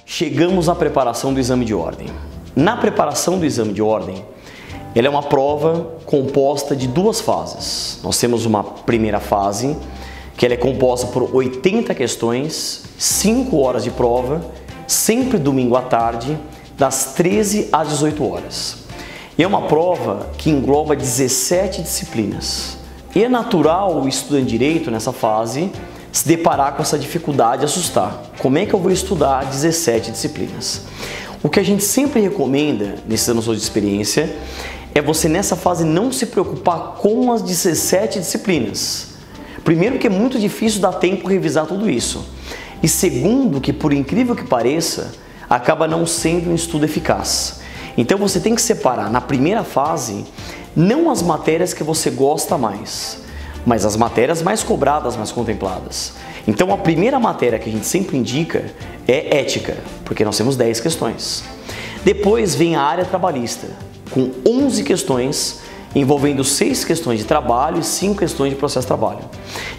Chegamos à preparação do exame de ordem. Na preparação do exame de ordem, ela é uma prova composta de duas fases. Nós temos uma primeira fase, que ela é composta por 80 questões, 5 horas de prova, sempre domingo à tarde, das 13 às 18 horas. E é uma prova que engloba 17 disciplinas. E é natural o estudante de direito nessa fase se deparar com essa dificuldade e assustar. Como é que eu vou estudar 17 disciplinas? O que a gente sempre recomenda, nesses anos de experiência, é você nessa fase não se preocupar com as 17 disciplinas. Primeiro que é muito difícil dar tempo de revisar tudo isso. E segundo que, por incrível que pareça, acaba não sendo um estudo eficaz. Então você tem que separar na primeira fase não as matérias que você gosta mais, mas as matérias mais cobradas, mais contempladas. Então a primeira matéria que a gente sempre indica é ética, porque nós temos 10 questões. Depois vem a área trabalhista, com 11 questões, envolvendo 6 questões de trabalho e 5 questões de processo de trabalho.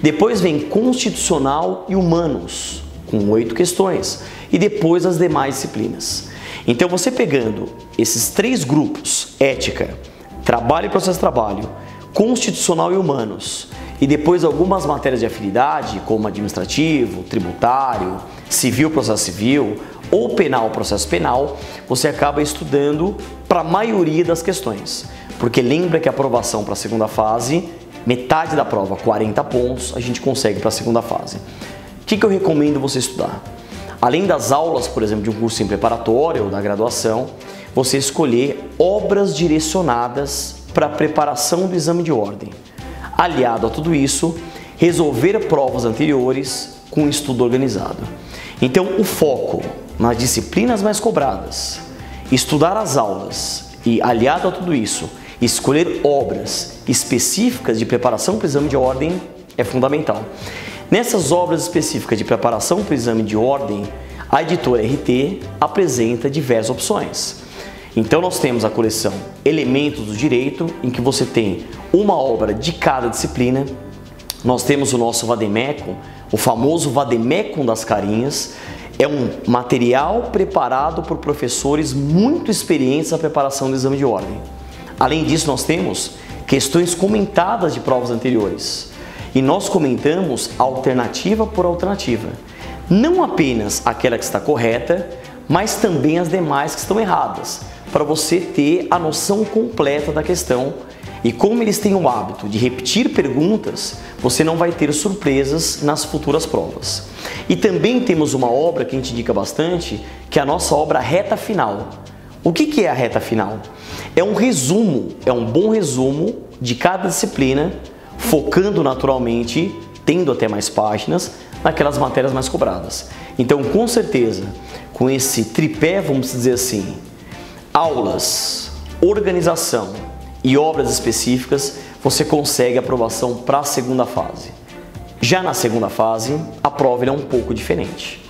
Depois vem constitucional e humanos, com 8 questões, e depois as demais disciplinas. Então você pegando esses 3 grupos, ética, trabalho e processo de trabalho, constitucional e humanos, e depois algumas matérias de afinidade, como administrativo, tributário, civil, processo civil, ou penal, processo penal, você acaba estudando para a maioria das questões. Porque lembra que a aprovação para a segunda fase, metade da prova, 40 pontos, a gente consegue para a segunda fase. O que eu recomendo você estudar? Além das aulas, por exemplo, de um curso preparatório ou da graduação, você escolher obras direcionadas para a preparação do exame de ordem. Aliado a tudo isso, resolver provas anteriores com estudo organizado. Então, o foco nas disciplinas mais cobradas, estudar as aulas e, aliado a tudo isso, escolher obras específicas de preparação para o exame de ordem é fundamental. Nessas obras específicas de preparação para o exame de ordem, a editora RT apresenta diversas opções. Então nós temos a coleção Elementos do Direito, em que você tem uma obra de cada disciplina. Nós temos o nosso Vademecum, o famoso Vademecum das carinhas. É um material preparado por professores muito experientes na preparação do exame de ordem. Além disso, nós temos questões comentadas de provas anteriores. E nós comentamos alternativa por alternativa. Não apenas aquela que está correta, mas também as demais que estão erradas, para você ter a noção completa da questão. E como eles têm o hábito de repetir perguntas, você não vai ter surpresas nas futuras provas. E também temos uma obra que a gente indica bastante, que é a nossa obra Reta Final. O que é a reta final? É um resumo, é um bom resumo de cada disciplina, focando naturalmente, tendo até mais páginas, naquelas matérias mais cobradas. Então, com certeza, com esse tripé, vamos dizer assim, aulas, organização e obras específicas, você consegue aprovação para a segunda fase. Já na segunda fase, a prova é um pouco diferente.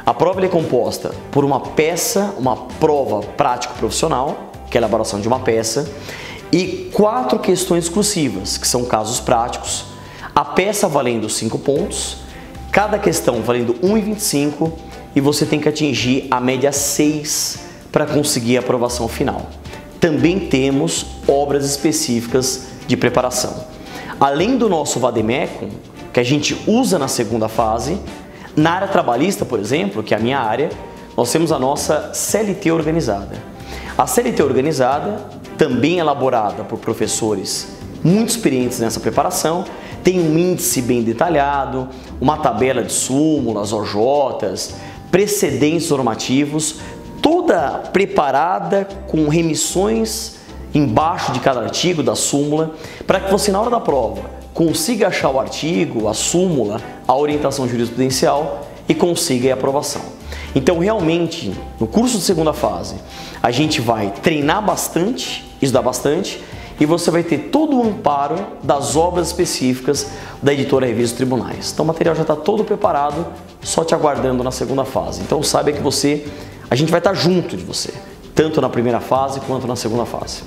A prova é composta por uma peça, uma prova prático-profissional, que é a elaboração de uma peça, e 4 questões exclusivas, que são casos práticos, a peça valendo 5 pontos, cada questão valendo 1,25, e você tem que atingir a média 6 para conseguir a aprovação final. Também temos obras específicas de preparação. Além do nosso Vademecum, que a gente usa na segunda fase, na área trabalhista, por exemplo, que é a minha área, nós temos a nossa CLT organizada. A CLT organizada, também elaborada por professores muito experientes nessa preparação, tem um índice bem detalhado, uma tabela de súmulas, OJs, precedentes normativos, toda preparada com remissões embaixo de cada artigo da súmula, para que você na hora da prova consiga achar o artigo, a súmula, a orientação jurisprudencial e consiga a aprovação. Então realmente, no curso de segunda fase, a gente vai treinar bastante, estudar bastante, e você vai ter todo o amparo das obras específicas da editora Revista dos Tribunais. Então o material já está todo preparado, só te aguardando na segunda fase. Então saiba que a gente vai estar junto de você, tanto na primeira fase quanto na segunda fase.